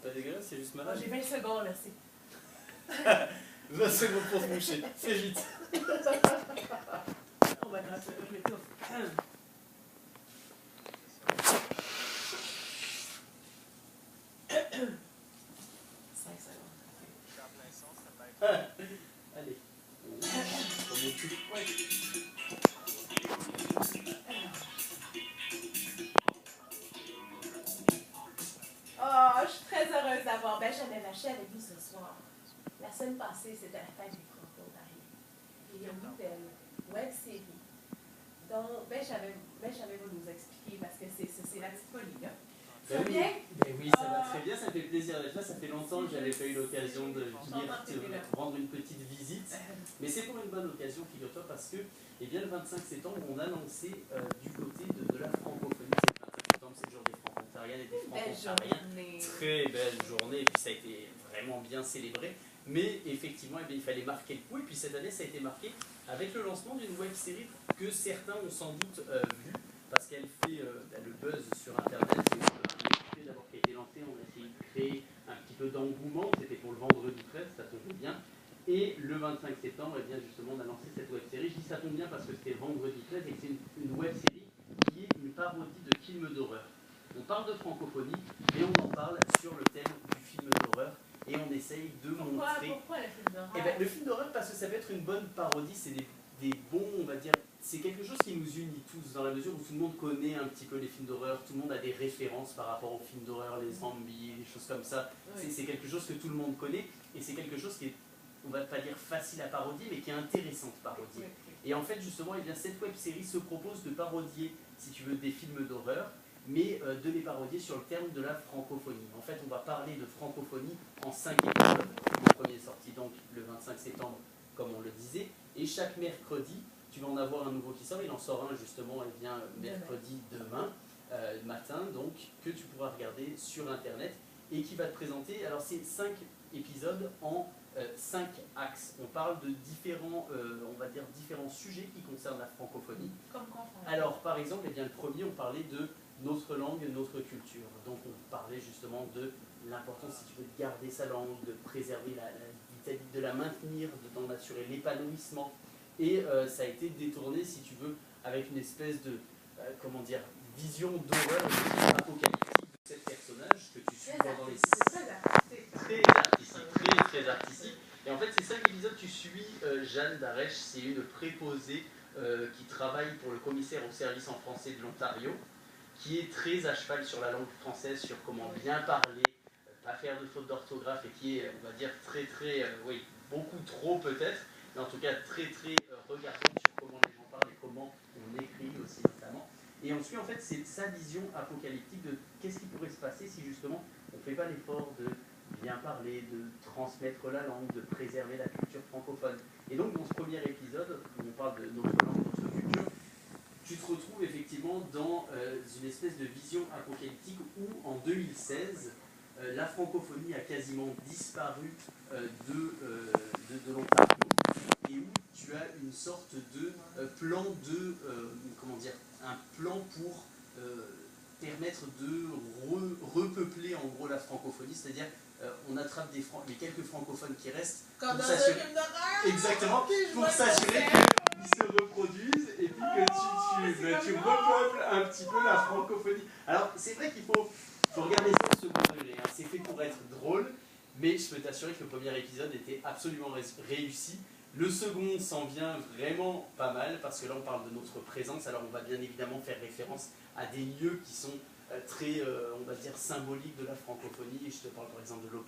pas dégueulasse, c'est juste malade. J'ai 20 secondes là, c'est. 20 secondes pour se moucher, c'est vite. Oh my god, je m'étouffe. 5 secondes. Allez. On est plus. Ouais. Oh, je suis très heureuse d'avoir Benjamin Vacher avec nous ce soir. La semaine passée, c'était la fête du Franco-Ontario. Il y a une nouvelle web série dont Benjamin va nous expliquer parce que c'est la petite folie, là. Ça va bien? Ben oui, ça va très bien, ça me fait plaisir d'être là. Ça fait longtemps que j'avais pas eu l'occasion de venir te rendre une petite visite. Mais c'est pour une bonne occasion, figure-toi, parce que eh bien, le 25 septembre, on a lancé du côté de la francophonie. C'est le 25 septembre, c'est le jour des franco-ontariennes et des franco-ontariens. Très belle journée, et puis ça a été vraiment bien célébré. Mais effectivement, eh bien, il fallait marquer le coup. Et puis cette année, ça a été marqué avec le lancement d'une web série que certains ont sans doute vue, parce qu'elle fait le buzz sur Internet. C'est d'abord qui a été lancé, on a essayé de créer un petit peu d'engouement. C'était pour le vendredi 13, ça tombe bien. Et le 25 septembre, eh bien, justement, on a lancé cette web série. Je dis ça tombe bien parce que c'était le vendredi 13 et que c'est une web série qui est une parodie de films d'horreur. On parle de francophonie, mais on en parle sur le thème du film d'horreur. Et on essaye de montrer... Pourquoi le film d'horreur? Eh ben, le film d'horreur, parce que ça peut être une bonne parodie, c'est des bons, on va dire... C'est quelque chose qui nous unit tous, dans la mesure où tout le monde connaît un petit peu les films d'horreur, tout le monde a des références par rapport aux films d'horreur, les zombies, les choses comme ça. Oui. C'est quelque chose que tout le monde connaît, et c'est quelque chose qui est, on va pas dire facile à parodier, mais qui est intéressant de parodier. Oui. Et en fait, justement, eh bien, cette web-série se propose de parodier, si tu veux, des films d'horreur, mais de les parodier sur le terme de la francophonie. En fait, on va parler de francophonie en 5 épisodes. Le premier est sorti donc le 25 septembre, comme on le disait, et chaque mercredi, tu vas en avoir un nouveau qui sort. Il en sort un justement, eh bien, mercredi demain matin, donc, que tu pourras regarder sur Internet, et qui va te présenter, alors c'est 5 épisodes en 5 axes. On parle de différents, on va dire, différents sujets qui concernent la francophonie. Alors, par exemple, eh bien, le premier, on parlait de notre langue, notre culture. Donc on parlait justement de l'importance, si tu veux, de garder sa langue, de préserver la vitalité, de la maintenir, d'en assurer l'épanouissement. Et ça a été détourné, si tu veux, avec une espèce de, comment dire, vision d'horreur apocalyptique de cet personnage que tu suis pendant les... Très artistique. Et en fait, ces 5 épisodes, tu suis Jeanne Darèche, c'est une préposée qui travaille pour le commissaire au service en français de l'Ontario, qui est très à cheval sur la langue française, sur comment bien parler, pas faire de fautes d'orthographe, et qui est, on va dire, oui, beaucoup trop peut-être, mais en tout cas très regardante sur comment les gens parlent et comment on écrit aussi notamment. Et ensuite, en fait, c'est sa vision apocalyptique de qu'est-ce qui pourrait se passer si justement on ne fait pas l'effort de bien parler, de transmettre la langue, de préserver la culture francophone. Et donc, dans ce premier épisode, où on parle de notre langue, notre culture, tu te retrouves effectivement dans une espèce de vision apocalyptique où, en 2016, la francophonie a quasiment disparu de l'Ontario, et où tu as une sorte de plan de, comment dire, un plan pour permettre de repeupler en gros la francophonie, c'est-à-dire on attrape les quelques francophones qui restent comme pour dans un film d'horreur. Exactement, pour s'assurer qu'ils se reproduisent et puis que tu repeuples un petit peu la francophonie. Alors c'est vrai qu'il faut regarder ça au second degré, hein. C'est fait pour être drôle, mais je peux t'assurer que le premier épisode était absolument réussi. Le second s'en vient vraiment pas mal, parce que là on parle de notre présence, alors on va bien évidemment faire référence à des lieux qui sont très, on va dire, symboliques de la francophonie, et je te parle par exemple de l'hôpital.